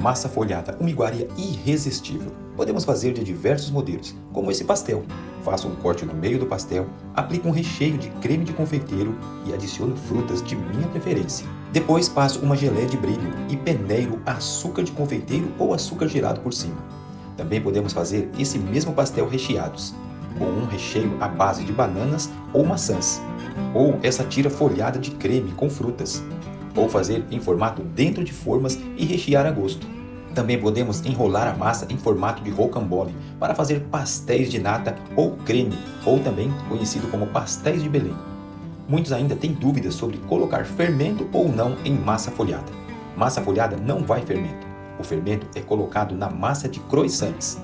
Massa folhada, uma iguaria irresistível. Podemos fazer de diversos modelos, como esse pastel. Faço um corte no meio do pastel, aplico um recheio de creme de confeiteiro e adiciono frutas de minha preferência. Depois passo uma geleia de brilho e peneiro açúcar de confeiteiro ou açúcar gelado por cima. Também podemos fazer esse mesmo pastel recheados, com um recheio à base de bananas ou maçãs, ou essa tira folhada de creme com frutas, ou fazer em formato dentro de formas e rechear a gosto. Também podemos enrolar a massa em formato de rocambole para fazer pastéis de nata ou creme, ou também conhecido como pastéis de Belém. Muitos ainda têm dúvidas sobre colocar fermento ou não em massa folhada. Massa folhada não vai fermento. O fermento é colocado na massa de croissants,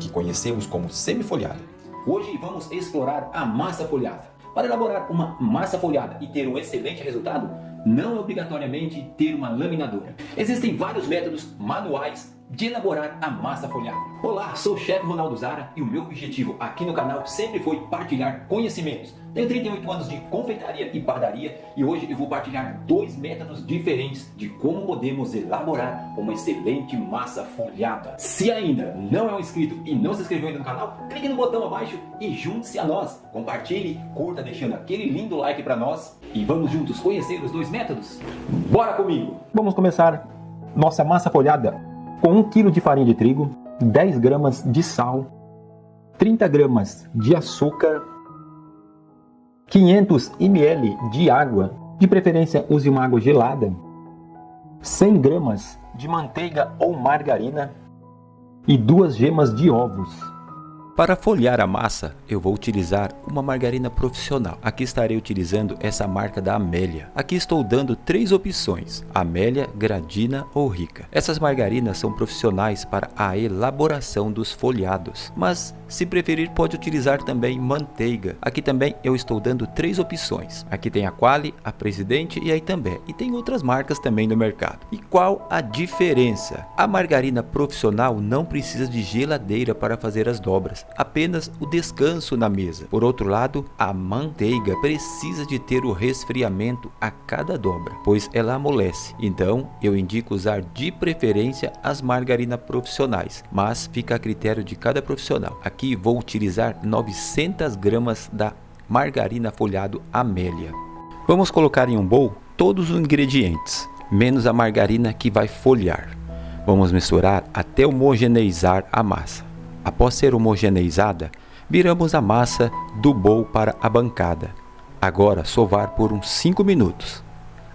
que conhecemos como semifolhada. Hoje vamos explorar a massa folhada. Para elaborar uma massa folhada e ter um excelente resultado, não é obrigatoriamente ter uma laminadora. Existem vários métodos manuais de elaborar a massa folhada. Olá, sou o chefe Ronaldo Zara e o meu objetivo aqui no canal sempre foi partilhar conhecimentos. Tenho 38 anos de confeitaria e padaria e hoje eu vou partilhar 2 métodos diferentes de como podemos elaborar uma excelente massa folhada. Se ainda não é um inscrito e não se inscreveu ainda no canal, clique no botão abaixo e junte-se a nós. Compartilhe, curta deixando aquele lindo like para nós e vamos juntos conhecer os 2 métodos? Bora comigo! Vamos começar nossa massa folhada com 1 kg de farinha de trigo, 10 gramas de sal, 30 gramas de açúcar, 500 ml de água, de preferência use uma água gelada, 100 gramas de manteiga ou margarina e 2 gemas de ovos. Para folhear a massa, eu vou utilizar uma margarina profissional. Aqui estarei utilizando essa marca da Amélia. Aqui estou dando 3 opções: Amélia, Gradina ou Rica. Essas margarinas são profissionais para a elaboração dos folhados, mas se preferir pode utilizar também manteiga. Aqui também eu estou dando 3 opções. Aqui tem a Quali, a Presidente e a Itambé. E tem outras marcas também no mercado. E qual a diferença? A margarina profissional não precisa de geladeira para fazer as dobras, apenas o descanso na mesa. Por outro lado, a manteiga precisa de ter o resfriamento a cada dobra, pois ela amolece. Então, eu indico usar de preferência as margarinas profissionais, mas fica a critério de cada profissional. Aqui vou utilizar 900 gramas da margarina folhado Amélia. Vamos colocar em um bowl todos os ingredientes, menos a margarina que vai folhar. Vamos misturar até homogeneizar a massa. Após ser homogeneizada, viramos a massa do bowl para a bancada. Agora sovar por uns 5 minutos.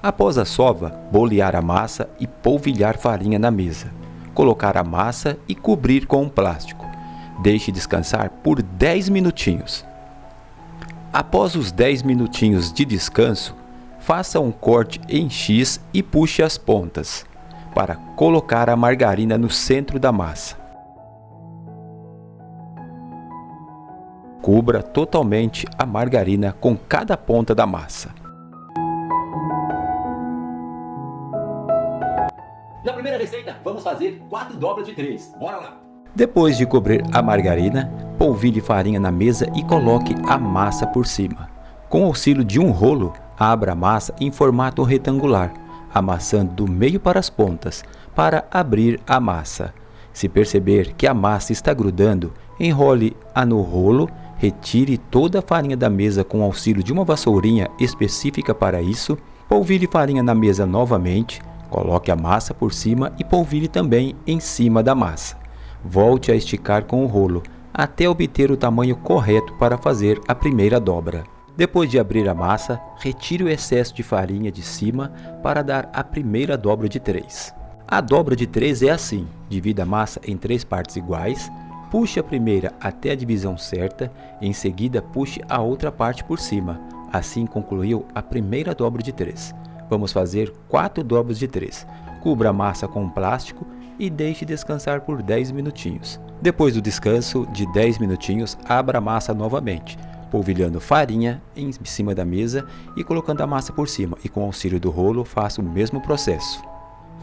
Após a sova, bolear a massa e polvilhar farinha na mesa. Colocar a massa e cobrir com um plástico. Deixe descansar por 10 minutinhos. Após os 10 minutinhos de descanso, faça um corte em X e puxe as pontas, para colocar a margarina no centro da massa. Cubra totalmente a margarina com cada ponta da massa. Na primeira receita, vamos fazer 4 dobras de 3. Bora lá! Depois de cobrir a margarina, polvilhe farinha na mesa e coloque a massa por cima. Com o auxílio de um rolo, abra a massa em formato retangular, amassando do meio para as pontas, para abrir a massa. Se perceber que a massa está grudando, enrole-a no rolo. Retire toda a farinha da mesa com o auxílio de uma vassourinha específica para isso. Polvilhe farinha na mesa novamente. Coloque a massa por cima e polvilhe também em cima da massa. Volte a esticar com o rolo, até obter o tamanho correto para fazer a primeira dobra. Depois de abrir a massa, retire o excesso de farinha de cima para dar a primeira dobra de 3. A dobra de 3 é assim: divida a massa em 3 partes iguais. Puxe a primeira até a divisão certa, em seguida puxe a outra parte por cima. Assim concluiu a primeira dobra de 3. Vamos fazer 4 dobras de 3. Cubra a massa com um plástico e deixe descansar por 10 minutinhos. Depois do descanso de 10 minutinhos, abra a massa novamente, polvilhando farinha em cima da mesa e colocando a massa por cima. E com o auxílio do rolo, faça o mesmo processo.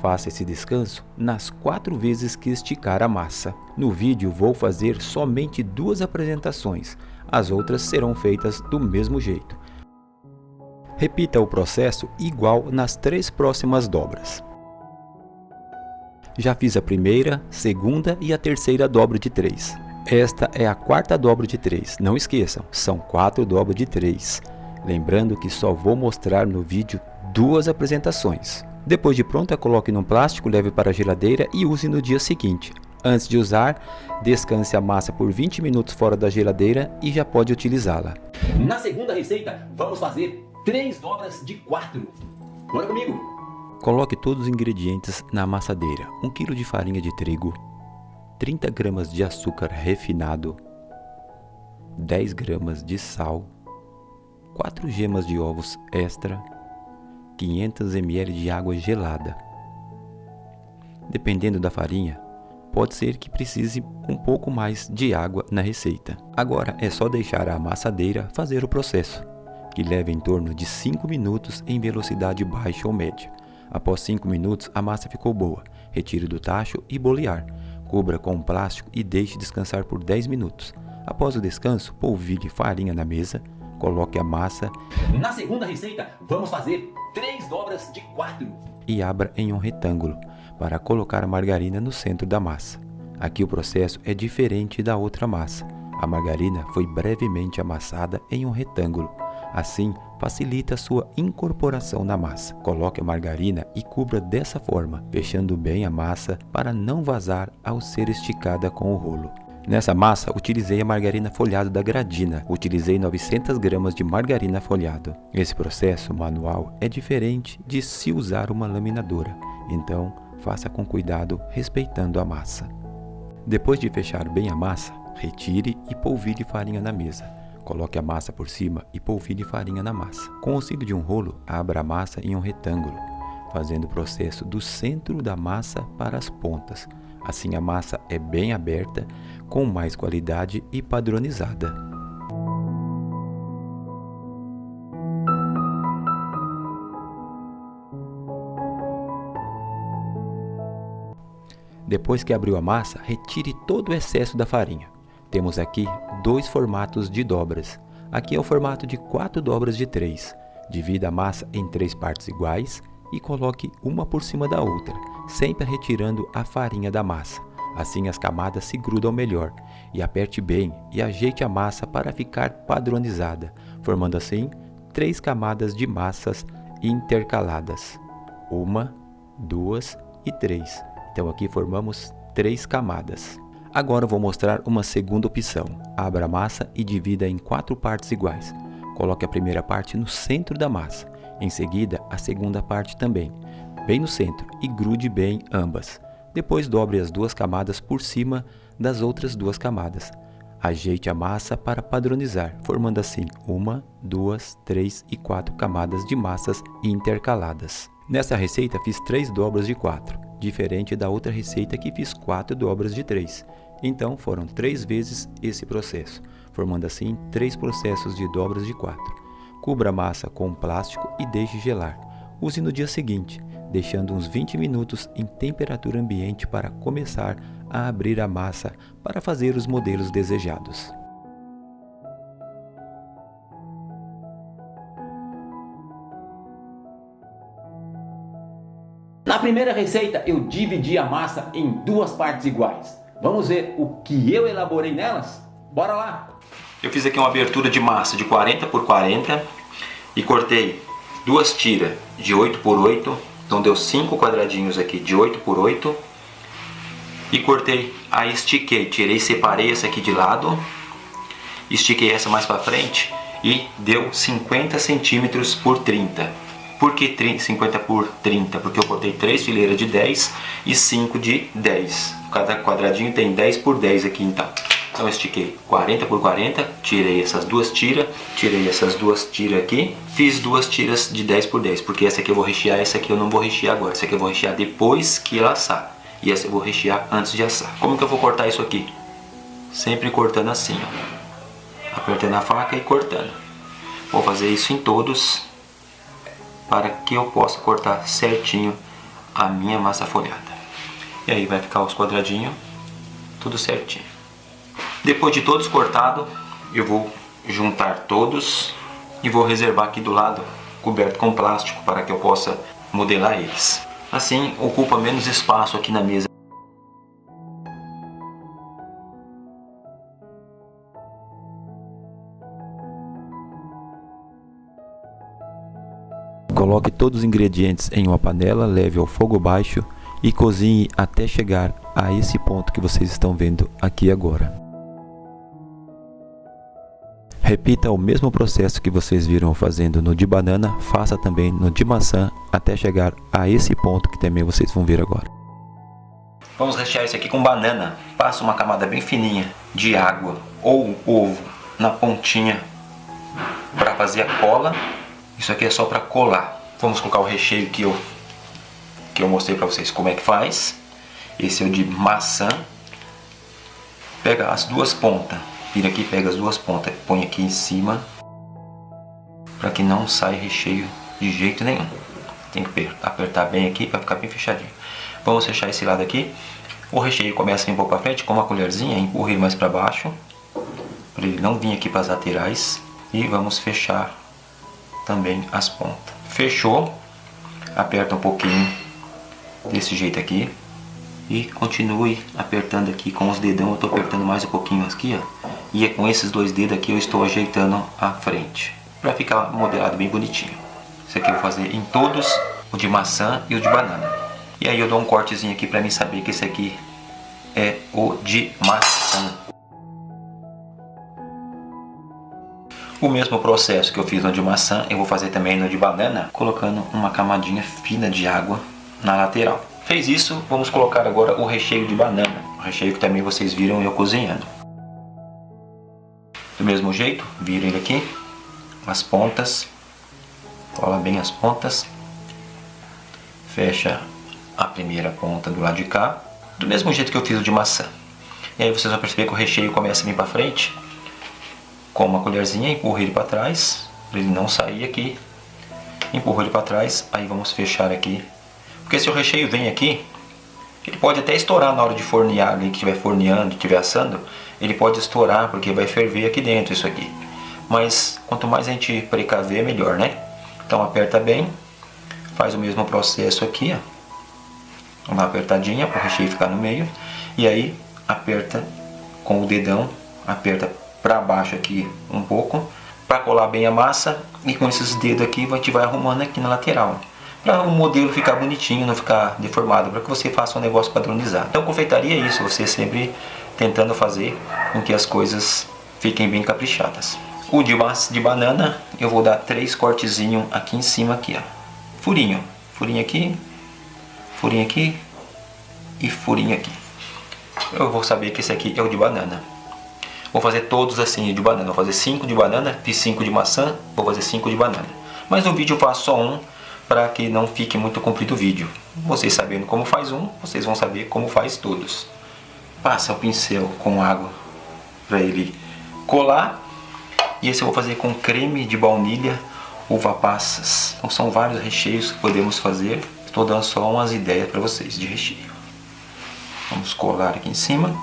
Faça esse descanso nas 4 vezes que esticar a massa. No vídeo vou fazer somente 2 apresentações, as outras serão feitas do mesmo jeito. Repita o processo igual nas 3 próximas dobras. Já fiz a primeira, segunda e a terceira dobra de 3. Esta é a quarta dobra de 3. Não esqueçam, são 4 dobras de 3. Lembrando que só vou mostrar no vídeo 2 apresentações. Depois de pronta, coloque num plástico, leve para a geladeira e use no dia seguinte. Antes de usar, descanse a massa por 20 minutos fora da geladeira e já pode utilizá-la. Na segunda receita, vamos fazer 3 dobras de 4. Bora comigo! Coloque todos os ingredientes na amassadeira. 1 kg de farinha de trigo, 30 gramas de açúcar refinado, 10 gramas de sal, 4 gemas de ovos extra, 500 ml de água gelada. Dependendo da farinha, pode ser que precise um pouco mais de água na receita. Agora é só deixar a amassadeira fazer o processo, que leva em torno de 5 minutos em velocidade baixa ou média. Após 5 minutos, a massa ficou boa. Retire do tacho e bolear. Cubra com um plástico e deixe descansar por 10 minutos. Após o descanso, polvilhe farinha na mesa, coloque a massa. Na segunda receita, vamos fazer 3 dobras de 4. E abra em um retângulo, para colocar a margarina no centro da massa. Aqui o processo é diferente da outra massa. A margarina foi brevemente amassada em um retângulo. Assim, facilita a sua incorporação na massa. Coloque a margarina e cubra dessa forma, fechando bem a massa para não vazar ao ser esticada com o rolo. Nessa massa, utilizei a margarina folhada da Gradina. Utilizei 900 gramas de margarina folhado. Esse processo manual é diferente de se usar uma laminadora. Então, faça com cuidado, respeitando a massa. Depois de fechar bem a massa, retire e polvilhe farinha na mesa. Coloque a massa por cima e polvilhe farinha na massa. Com o auxílio de um rolo, abra a massa em um retângulo, fazendo o processo do centro da massa para as pontas. Assim a massa é bem aberta, com mais qualidade e padronizada. Depois que abriu a massa, retire todo o excesso da farinha. Temos aqui 2 formatos de dobras. Aqui é o formato de 4 dobras de 3. Divida a massa em 3 partes iguais e coloque uma por cima da outra, sempre retirando a farinha da massa. Assim as camadas se grudam melhor. E aperte bem e ajeite a massa para ficar padronizada, formando assim 3 camadas de massas intercaladas. 1, 2 e 3. Então aqui formamos 3 camadas. Agora vou mostrar uma segunda opção. Abra a massa e divida em 4 partes iguais. Coloque a primeira parte no centro da massa. Em seguida, a segunda parte também, bem no centro, e grude bem ambas. Depois dobre as 2 camadas por cima das outras 2 camadas. Ajeite a massa para padronizar, formando assim 1, 2, 3 e 4 camadas de massas intercaladas. Nessa receita fiz 3 dobras de 4, diferente da outra receita que fiz 4 dobras de 3. Então foram 3 vezes esse processo, formando assim 3 processos de dobras de 4. Cubra a massa com um plástico e deixe gelar. Use no dia seguinte, deixando uns 20 minutos em temperatura ambiente para começar a abrir a massa para fazer os modelos desejados. Na primeira receita, eu dividi a massa em 2 partes iguais. Vamos ver o que eu elaborei nelas? Bora lá! Eu fiz aqui uma abertura de massa de 40 por 40 e cortei 2 tiras de 8 por 8, então deu 5 quadradinhos aqui de 8 por 8 e cortei, aí estiquei, tirei, separei essa aqui de lado, estiquei essa mais para frente e deu 50 centímetros por 30. Por que 50 por 30? Porque eu cortei 3 fileiras de 10 e 5 de 10. Cada quadradinho tem 10 por 10 aqui então. Então eu estiquei 40 por 40, tirei essas 2 tiras, aqui, fiz 2 tiras de 10 por 10, porque essa aqui eu vou rechear, essa aqui eu não vou rechear agora, essa aqui eu vou rechear depois que ela assar, e essa eu vou rechear antes de assar. Como que eu vou cortar isso aqui? Sempre cortando assim, ó, apertando a faca e cortando. Vou fazer isso em todos, para que eu possa cortar certinho a minha massa folhada. E aí vai ficar os quadradinhos, tudo certinho. Depois de todos cortados, eu vou juntar todos e vou reservar aqui do lado, coberto com plástico, para que eu possa modelar eles. Assim ocupa menos espaço aqui na mesa. Coloque todos os ingredientes em uma panela, leve ao fogo baixo e cozinhe até chegar a esse ponto que vocês estão vendo aqui agora. Repita o mesmo processo que vocês viram fazendo no de banana, faça também no de maçã até chegar a esse ponto que também vocês vão ver agora. Vamos rechear isso aqui com banana. Passa uma camada bem fininha de água ou ovo na pontinha para fazer a cola. Isso aqui é só para colar. Vamos colocar o recheio que eu mostrei para vocês como é que faz. Esse é o de maçã. Pega as duas pontas. Vira aqui, pega as duas pontas, põe aqui em cima, para que não saia recheio de jeito nenhum. Tem que apertar bem aqui para ficar bem fechadinho. Vamos fechar esse lado aqui. O recheio começa a vir um pouco para frente, com uma colherzinha, empurra ele mais para baixo, para ele não vir aqui para as laterais. E vamos fechar também as pontas. Fechou, aperta um pouquinho desse jeito aqui. E continue apertando aqui com os dedão. Eu estou apertando mais um pouquinho aqui, ó. E é com esses dois dedos aqui eu estou ajeitando a frente, para ficar modelado bem bonitinho. Isso aqui eu vou fazer em todos, o de maçã e o de banana. E aí eu dou um cortezinho aqui para mim saber que esse aqui é o de maçã. O mesmo processo que eu fiz no de maçã, eu vou fazer também no de banana, colocando uma camadinha fina de água na lateral. Fez isso, vamos colocar agora o recheio de banana. O recheio que também vocês viram eu cozinhando. Do mesmo jeito, vira ele aqui, as pontas, cola bem as pontas, fecha a primeira ponta do lado de cá, do mesmo jeito que eu fiz o de maçã. E aí vocês vão perceber que o recheio começa a vir para frente, com uma colherzinha, empurra ele para trás, para ele não sair aqui, empurra ele para trás, aí vamos fechar aqui. Porque se o recheio vem aqui, ele pode até estourar na hora de fornear, ali que estiver forneando, estiver assando, ele pode estourar porque vai ferver aqui dentro isso aqui. Mas quanto mais a gente precaver, melhor, né? Então aperta bem, faz o mesmo processo aqui, ó. Uma apertadinha para o recheio ficar no meio. E aí aperta com o dedão, aperta para baixo aqui um pouco, para colar bem a massa. E com esses dedos aqui a gente vai arrumando aqui na lateral, para o modelo ficar bonitinho, não ficar deformado, para que você faça um negócio padronizado. Então confeitaria é isso, você sempre tentando fazer com que as coisas fiquem bem caprichadas. O de banana eu vou dar 3 cortezinhos aqui em cima aqui, ó. Furinho, furinho aqui e furinho aqui. Eu vou saber que esse aqui é o de banana. Vou fazer todos assim de banana, vou fazer 5 de banana, fiz 5 de maçã, vou fazer 5 de banana. Mas no vídeo eu faço só um, para que não fique muito comprido o vídeo. Vocês sabendo como faz um, vocês vão saber como faz todos. Passa o pincel com água para ele colar. E esse eu vou fazer com creme de baunilha, uva passas. Então são vários recheios que podemos fazer. Estou dando só umas ideias para vocês de recheio. Vamos colar aqui em cima.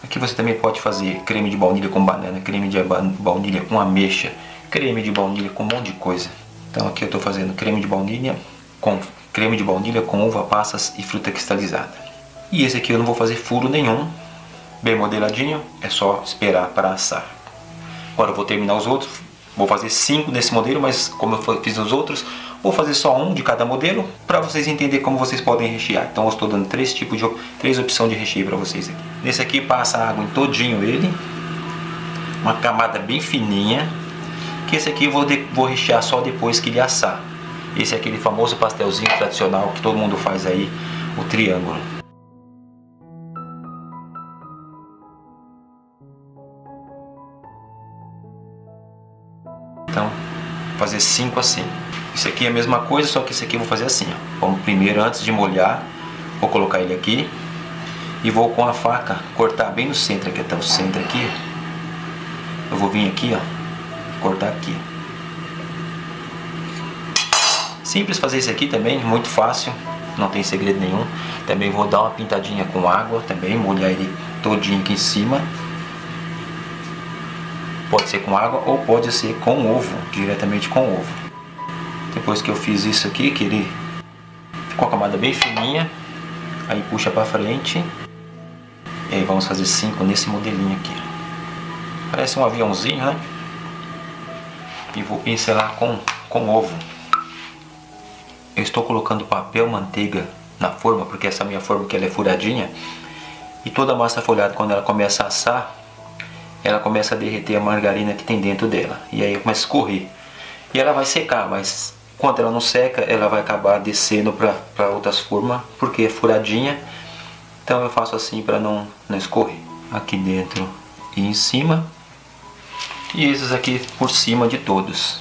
Aqui você também pode fazer creme de baunilha com banana, creme de baunilha com ameixa, creme de baunilha com um monte de coisa. Então aqui eu estou fazendo creme de baunilha com uva passas e fruta cristalizada. E esse aqui eu não vou fazer furo nenhum, bem modeladinho, é só esperar para assar. Agora eu vou terminar os outros, vou fazer 5 nesse modelo, mas como eu fiz os outros, vou fazer só um de cada modelo, para vocês entenderem como vocês podem rechear. Então eu estou dando 3 opções de recheio para vocês aqui. Nesse aqui passa água em todinho ele, uma camada bem fininha, que esse aqui eu vou rechear só depois que ele assar. Esse é aquele famoso pastelzinho tradicional que todo mundo faz aí, o triângulo. Então, vou fazer 5 assim. Isso aqui é a mesma coisa, só que esse aqui eu vou fazer assim, ó. Vamos primeiro, antes de molhar, vou colocar ele aqui e vou com a faca cortar bem no centro aqui, até o centro aqui. Eu vou vir aqui, ó, cortar aqui. Simples fazer isso aqui também, muito fácil, não tem segredo nenhum. Também vou dar uma pintadinha com água, também molhar ele todinho aqui em cima. Pode ser com água ou pode ser com ovo, diretamente com ovo. Depois que eu fiz isso aqui, que ele ficou a camada bem fininha, aí puxa pra frente. E aí vamos fazer 5 nesse modelinho aqui. Parece um aviãozinho, né? E vou pincelar com ovo. Eu estou colocando papel manteiga na forma, porque essa minha forma aqui ela é furadinha. E toda a massa folhada, quando ela começa a assar, ela começa a derreter a margarina que tem dentro dela. E aí começa a escorrer. E ela vai secar, mas enquanto ela não seca, ela vai acabar descendo para outras formas, porque é furadinha. Então eu faço assim para não escorrer. Aqui dentro e em cima. E esses aqui por cima de todos.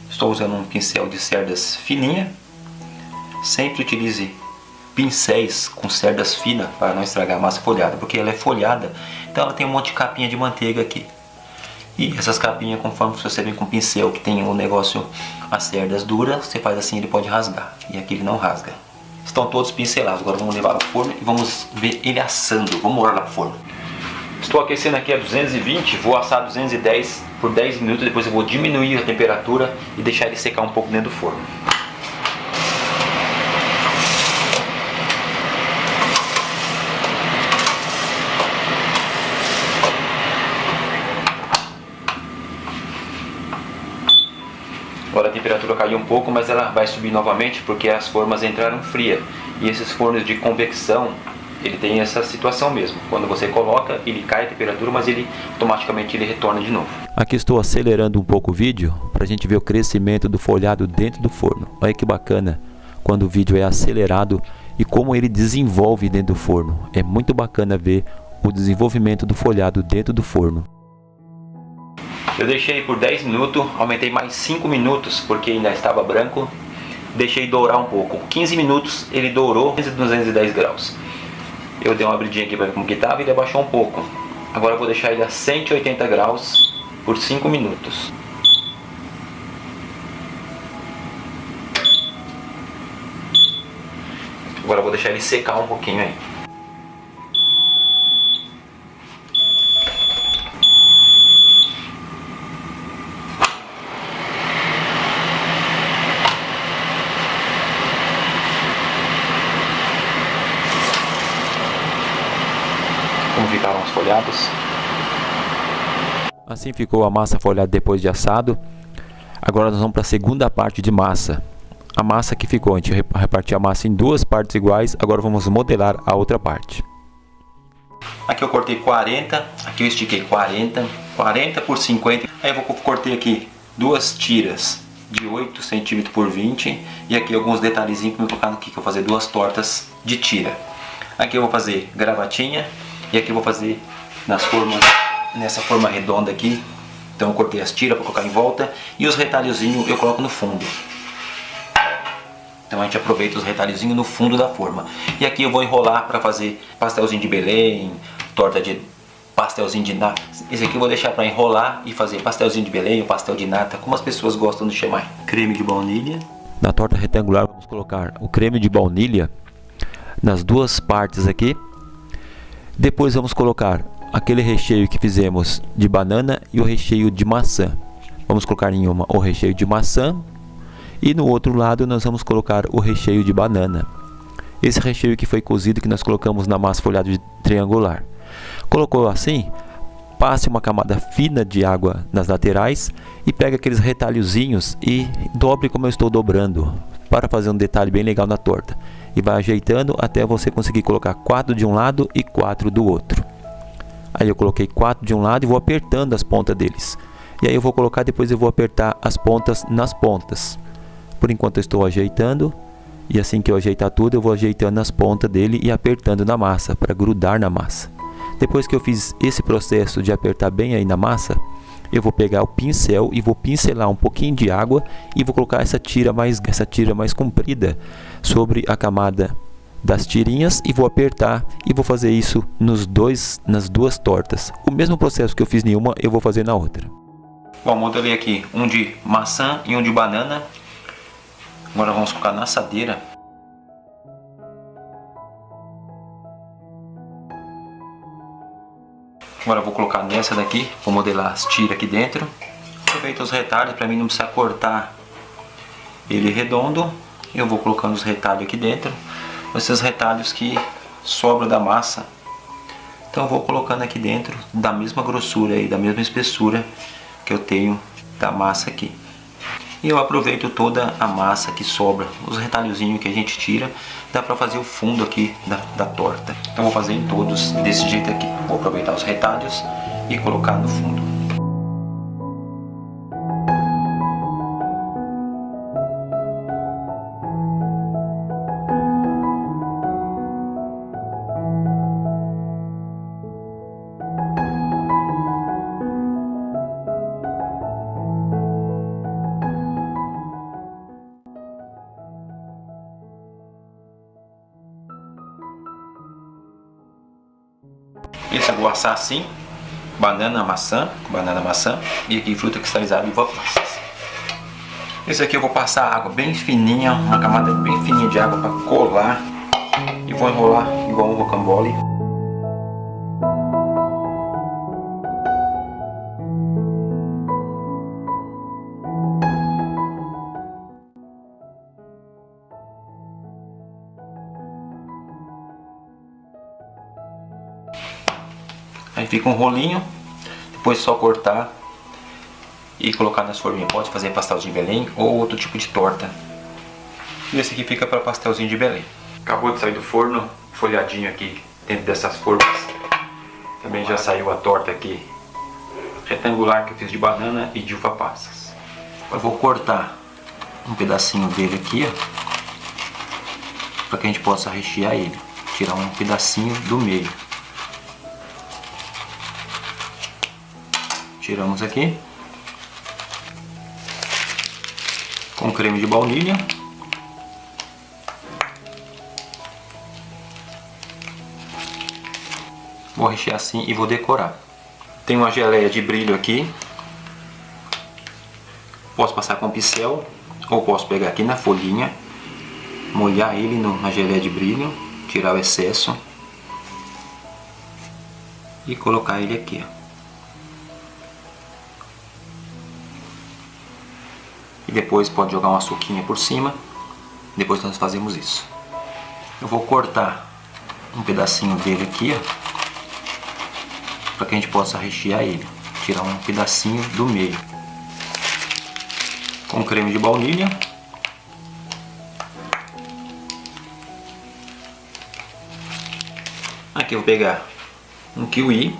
Estou usando um pincel de cerdas fininha. Sempre utilize pincéis com cerdas finas para não estragar a massa folhada, porque ela é folhada, então ela tem um monte de capinha de manteiga aqui. E essas capinhas, conforme você vem com pincel que tem o negócio, as cerdas duras, você faz assim, ele pode rasgar. E aqui ele não rasga. Estão todos pincelados. Agora vamos levar para o forno e vamos ver ele assando. Vamos morar lá para o forno. Estou aquecendo aqui a 220, vou assar a 210 por 10 minutos, depois eu vou diminuir a temperatura e deixar ele secar um pouco dentro do forno. Agora a temperatura caiu um pouco, mas ela vai subir novamente porque as formas entraram frias. E esses fornos de convecção, ele tem essa situação mesmo. Quando você coloca, ele cai a temperatura, mas ele automaticamente ele retorna de novo. Aqui estou acelerando um pouco o vídeo para a gente ver o crescimento do folhado dentro do forno. Olha que bacana quando o vídeo é acelerado e como ele desenvolve dentro do forno. É muito bacana ver o desenvolvimento do folhado dentro do forno. Eu deixei por 10 minutos, aumentei mais 5 minutos porque ainda estava branco. Deixei dourar um pouco. 15 minutos ele dourou 210 graus. Eu dei uma abridinha aqui para ver como que estava e ele abaixou um pouco. Agora eu vou deixar ele a 180 graus por 5 minutos. Agora eu vou deixar ele secar um pouquinho aí. Como ficaram os folhados. Assim ficou a massa folhada depois de assado. Agora nós vamos para a segunda parte de massa. A massa que ficou, a gente repartiu a massa em duas partes iguais. Agora vamos modelar a outra parte. Aqui eu cortei 40, aqui eu estiquei 40 por 50. Aí eu cortei aqui duas tiras de 8 cm por 20. E aqui alguns detalhezinhos para me colocar aqui, que eu vou fazer duas tortas de tira. Aqui eu vou fazer gravatinha. E aqui eu vou fazer nas formas, nessa forma redonda aqui. Então eu cortei as tiras para colocar em volta. E os retalhozinhos eu coloco no fundo. Então a gente aproveita os retalhozinhos no fundo da forma. E aqui eu vou enrolar para fazer pastelzinho de Belém, torta de pastelzinho de nata. Esse aqui eu vou deixar para enrolar e fazer pastelzinho de Belém ou pastel de nata, como as pessoas gostam de chamar. Creme de baunilha. Na torta retangular vamos colocar o creme de baunilha nas duas partes aqui. Depois vamos colocar aquele recheio que fizemos de banana e o recheio de maçã. Vamos colocar em uma o recheio de maçã e no outro lado nós vamos colocar o recheio de banana. Esse recheio que foi cozido que nós colocamos na massa folhada triangular. Colocou assim, passe uma camada fina de água nas laterais e pega aqueles retalhozinhos e dobre como eu estou dobrando, para fazer um detalhe bem legal na torta. E vai ajeitando até você conseguir colocar 4 de um lado e 4 do outro. Aí eu coloquei 4 de um lado e vou apertando as pontas deles. E aí eu vou colocar, depois eu vou apertar as pontas nas pontas. Por enquanto eu estou ajeitando. E assim que eu ajeitar tudo, eu vou ajeitando as pontas dele e apertando na massa, para grudar na massa. Depois que eu fiz esse processo de apertar bem aí na massa, eu vou pegar o pincel e vou pincelar um pouquinho de água e vou colocar essa tira mais comprida sobre a camada das tirinhas e vou apertar e vou fazer isso nas duas tortas. O mesmo processo que eu fiz em uma, eu vou fazer na outra. Bom, modelei aqui um de maçã e um de banana. Agora vamos colocar na assadeira. Agora eu vou colocar nessa daqui, vou modelar as tiras aqui dentro. Vou feito os retalhos, para mim não precisar cortar ele redondo, eu vou colocando os retalhos aqui dentro. Esses retalhos que sobram da massa, então eu vou colocando aqui dentro da mesma grossura e da mesma espessura que eu tenho da massa aqui. E eu aproveito toda a massa que sobra, os retalhozinhos que a gente tira, dá para fazer o fundo aqui da torta. Então vou fazer em todos desse jeito aqui. Vou aproveitar os retalhos e colocar no fundo. Esse eu vou assar assim, banana, maçã, e aqui fruta cristalizada e uva passas. Esse aqui eu vou passar água bem fininha, uma camada bem fininha de água para colar, e vou enrolar igual um rocambole. Aí fica um rolinho, depois é só cortar e colocar nas forminhas. Pode fazer pastelzinho de Belém ou outro tipo de torta. E esse aqui fica para pastelzinho de Belém. Acabou de sair do forno, folhadinho aqui dentro dessas formas. Também já saiu a torta aqui retangular que eu fiz de banana e de uva passas. Eu vou cortar um pedacinho dele aqui, para que a gente possa rechear ele. Tirar um pedacinho do meio. Tiramos aqui com creme de baunilha, vou rechear assim e vou decorar. Tem uma geleia de brilho aqui, posso passar com pincel ou posso pegar aqui na folhinha, molhar ele na geleia de brilho, tirar o excesso e colocar ele aqui, ó. E depois pode jogar uma suquinha por cima. Depois nós fazemos isso. Eu vou cortar um pedacinho dele aqui, ó, para que a gente possa rechear ele. Tirar um pedacinho do meio. Com creme de baunilha. Aqui eu vou pegar um kiwi.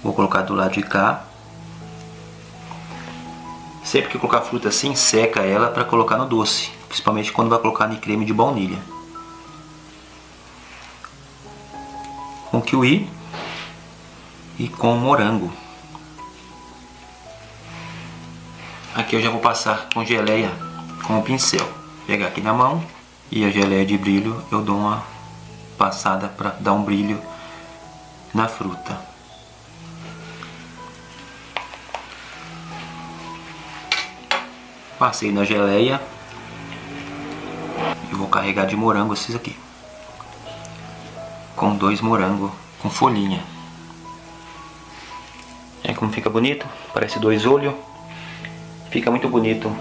Vou colocar do lado de cá. Sempre que colocar fruta assim, seca ela para colocar no doce, principalmente quando vai colocar em creme de baunilha. Com kiwi e com morango. Aqui eu já vou passar com geleia com o pincel. Pegar aqui na mão e a geleia de brilho eu dou uma passada para dar um brilho na fruta. Passei na geleia e vou carregar de morango esses aqui. Com 2 morangos com folhinha. É como fica bonito, parece 2 olhos. Fica muito bonito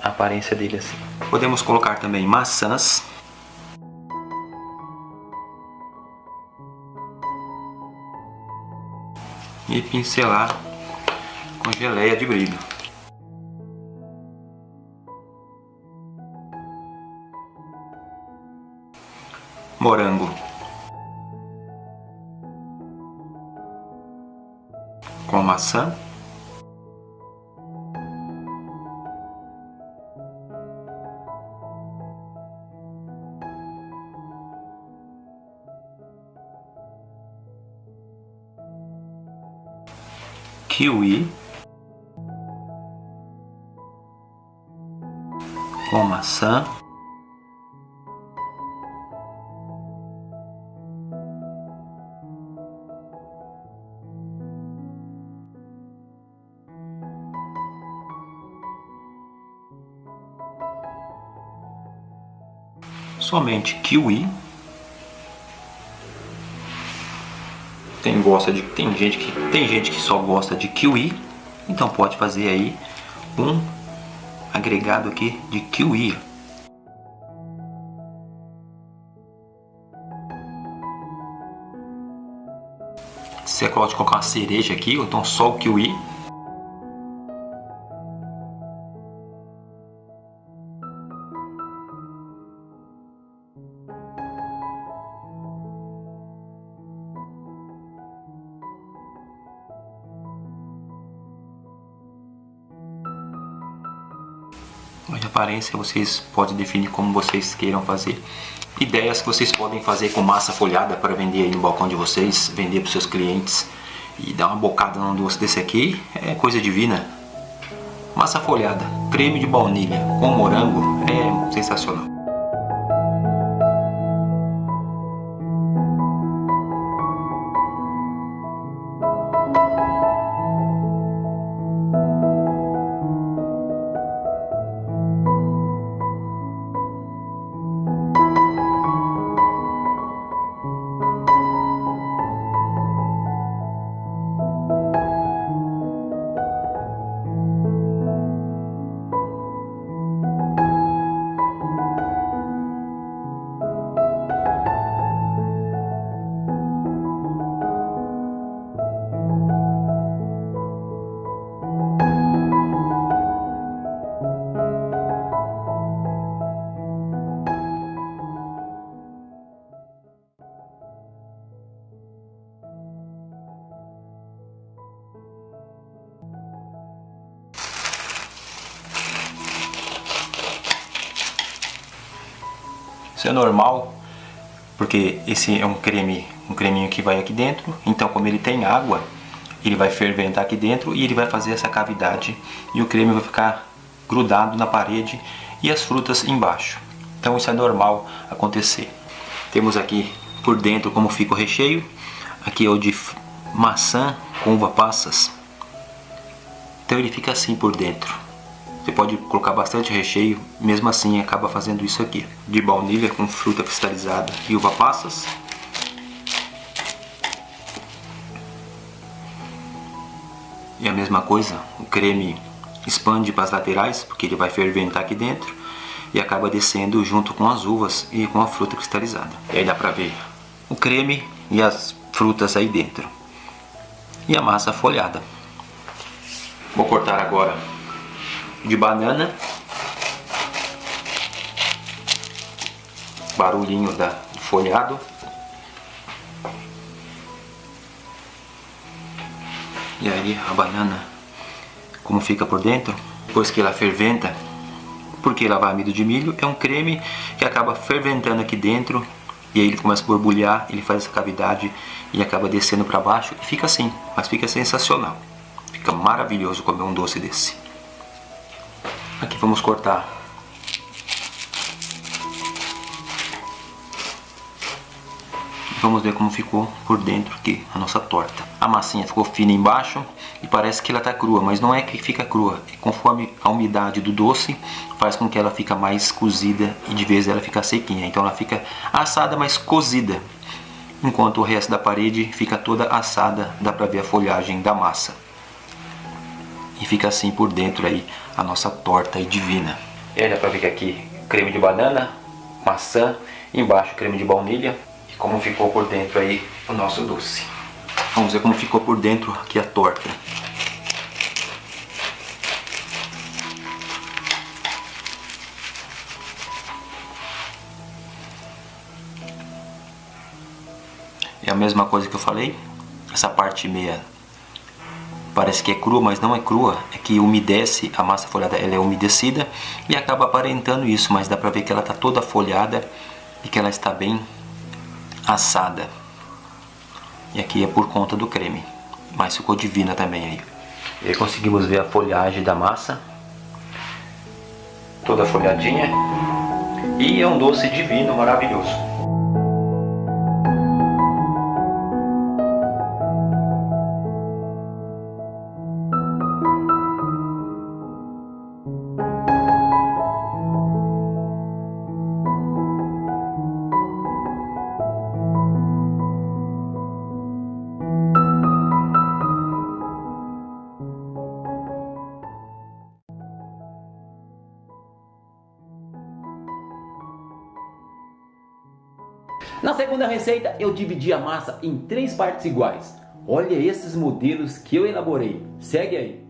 a aparência dele assim. Podemos colocar também maçãs. E pincelar com geleia de brilho. Morango com maçã, kiwi com maçã, somente kiwi. Tem gente que só gosta de kiwi, então pode fazer aí um agregado aqui de kiwi. Você pode colocar uma cereja aqui, ou então só o kiwi. Mas a aparência vocês podem definir como vocês queiram fazer. Ideias que vocês podem fazer com massa folhada para vender aí no balcão de vocês, vender para os seus clientes e dar uma bocada num doce desse aqui é coisa divina. Massa folhada, creme de baunilha com morango é sensacional. Isso é normal, porque esse é um creminho que vai aqui dentro. Então, como ele tem água, ele vai ferventar aqui dentro e ele vai fazer essa cavidade e o creme vai ficar grudado na parede e as frutas embaixo. Então isso é normal acontecer. Temos aqui por dentro como fica o recheio. Aqui é o de maçã com uva passas. Então ele fica assim por dentro. Você pode colocar bastante recheio, mesmo assim acaba fazendo isso aqui. De baunilha com fruta cristalizada e uva passas. E a mesma coisa, o creme expande para as laterais, porque ele vai ferventar aqui dentro. E acaba descendo junto com as uvas e com a fruta cristalizada. E aí dá pra ver o creme e as frutas aí dentro. E a massa folhada. Vou cortar agora de banana. Barulhinho do folhado. E aí a banana, como fica por dentro, depois que ela ferventa, porque lavar amido de milho é um creme que acaba ferventando aqui dentro e aí ele começa a borbulhar, ele faz essa cavidade e acaba descendo para baixo e fica assim, mas fica sensacional. Fica maravilhoso comer um doce desse. Aqui vamos cortar vamos ver como ficou por dentro aqui a nossa torta. A massinha ficou fina embaixo e parece que ela está crua, mas não é que fica crua, é conforme a umidade do doce faz com que ela fica mais cozida e de vez ela fica sequinha, então ela fica assada, mas cozida, enquanto o resto da parede fica toda assada, dá para ver a folhagem da massa. E fica assim por dentro aí a nossa torta aí divina. E aí dá para ver que aqui creme de banana, maçã, embaixo creme de baunilha. E como ficou por dentro aí o nosso doce. Vamos ver como ficou por dentro aqui a torta. É a mesma coisa que eu falei. Essa parte meia parece que é crua, mas não é crua. É que umedece, a massa folhada ela é umedecida e acaba aparentando isso. Mas dá pra ver que ela está toda folhada e que ela está bem assada. E aqui é por conta do creme, mas ficou divina também aí. E aí conseguimos ver a folhagem da massa, toda folhadinha, e é um doce divino, maravilhoso. Na segunda receita, eu dividi a massa em 3 partes iguais. Olha esses modelos que eu elaborei. Segue aí.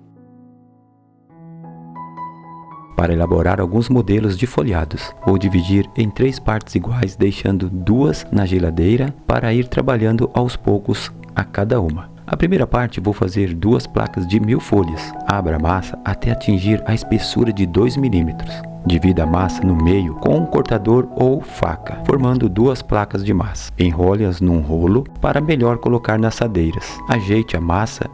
Para elaborar alguns modelos de folhados, vou dividir em 3 partes iguais, deixando 2 na geladeira para ir trabalhando aos poucos a cada uma. A primeira parte vou fazer 2 placas de 1000 folhas. Abra a massa até atingir a espessura de 2 mm. Divida a massa no meio com um cortador ou faca, formando 2 placas de massa. Enrole-as num rolo para melhor colocar nas assadeiras. Ajeite a massa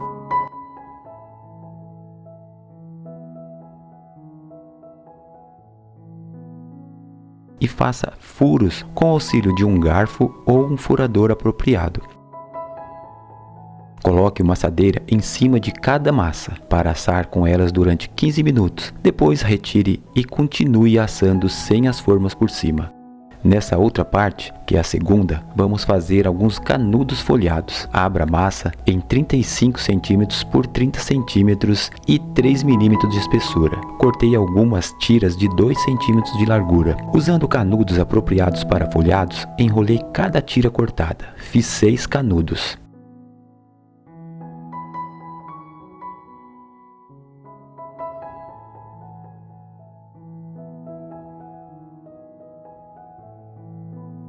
e faça furos com o auxílio de um garfo ou um furador apropriado. Coloque uma assadeira em cima de cada massa para assar com elas durante 15 minutos. Depois retire e continue assando sem as formas por cima. Nessa outra parte, que é a segunda, vamos fazer alguns canudos folhados. Abra a massa em 35 cm por 30 cm e 3 mm de espessura. Cortei algumas tiras de 2 cm de largura. Usando canudos apropriados para folhados, enrolei cada tira cortada. Fiz 6 canudos.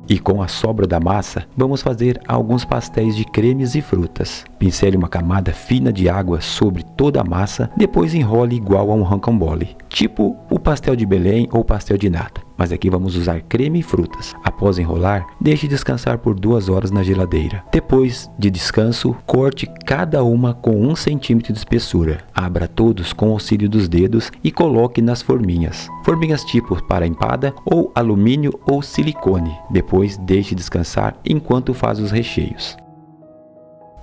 E com a sobra da massa, vamos fazer alguns pastéis de cremes e frutas. Pincele uma camada fina de água sobre toda a massa, depois enrole igual a um rocambole, tipo o pastel de Belém ou pastel de nata. Mas aqui vamos usar creme e frutas. Após enrolar, deixe descansar por 2 horas na geladeira. Depois de descanso, corte cada uma com 1 cm de espessura. Abra todos com o auxílio dos dedos e coloque nas forminhas. Forminhas tipo para empada ou alumínio ou silicone. Depois deixe descansar enquanto faz os recheios.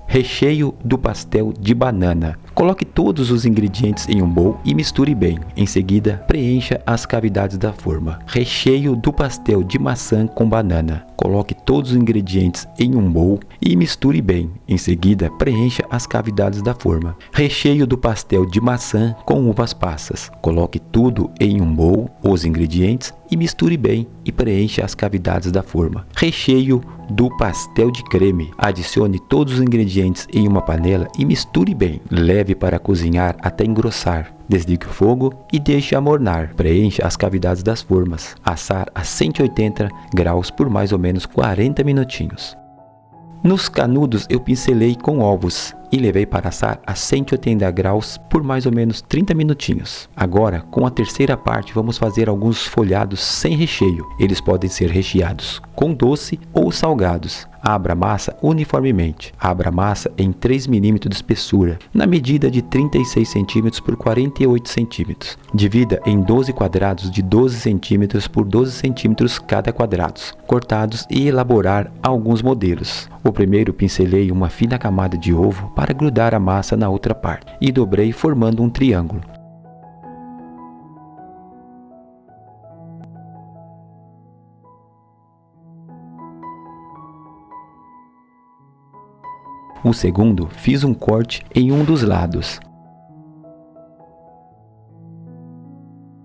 Recheio do pastel de banana. Coloque todos os ingredientes em um bowl e misture bem. Em seguida, preencha as cavidades da forma. Recheio do pastel de maçã com banana. Coloque todos os ingredientes em um bowl e misture bem. Em seguida, preencha as cavidades da forma. Recheio do pastel de maçã com uvas passas. Coloque tudo em um bowl, os ingredientes, e misture bem e preencha as cavidades da forma. Recheio do pastel de creme. Adicione todos os ingredientes em uma panela e misture bem. Leve para cozinhar até engrossar. Desligue o fogo e deixe amornar. Preencha as cavidades das formas. Assar a 180 graus por mais ou menos 40 minutinhos. Nos canudos eu pincelei com ovos e levei para assar a 180 graus por mais ou menos 30 minutinhos. Agora, com a terceira parte, vamos fazer alguns folhados sem recheio. Eles podem ser recheados com doce ou salgados. Abra a massa uniformemente. Abra a massa em 3 mm de espessura, na medida de 36 cm por 48 cm. Divida em 12 quadrados de 12 cm por 12 cm cada quadrado, cortados, e elaborar alguns modelos. O primeiro, pincelei uma fina camada de ovo para grudar a massa na outra parte e dobrei formando um triângulo. O segundo, fiz um corte em um dos lados.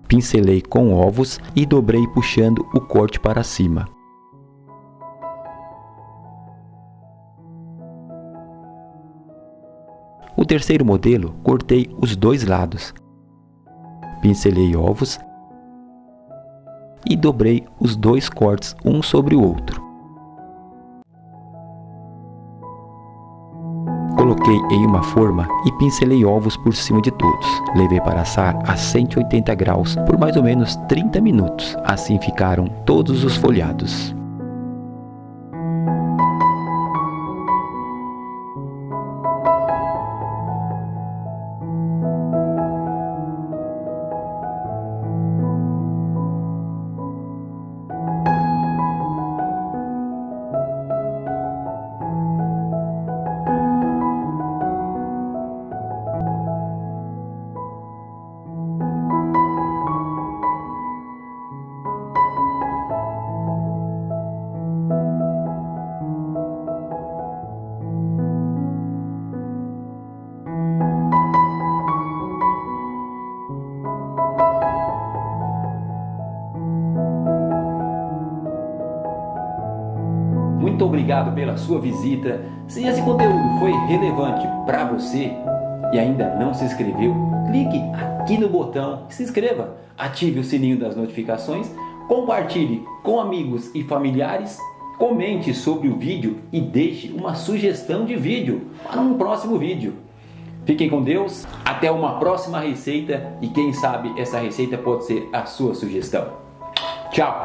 Pincelei com ovos e dobrei puxando o corte para cima. O terceiro modelo, cortei os 2 lados. Pincelei ovos e dobrei os 2 cortes um sobre o outro. Coloquei em uma forma e pincelei ovos por cima de todos. Levei para assar a 180 graus por mais ou menos 30 minutos. Assim ficaram todos os folhados. Muito obrigado pela sua visita. Se esse conteúdo foi relevante para você e ainda não se inscreveu, clique aqui no botão e se inscreva. Ative o sininho das notificações, compartilhe com amigos e familiares, comente sobre o vídeo e deixe uma sugestão de vídeo para um próximo vídeo. Fiquem com Deus, até uma próxima receita e quem sabe essa receita pode ser a sua sugestão. Tchau!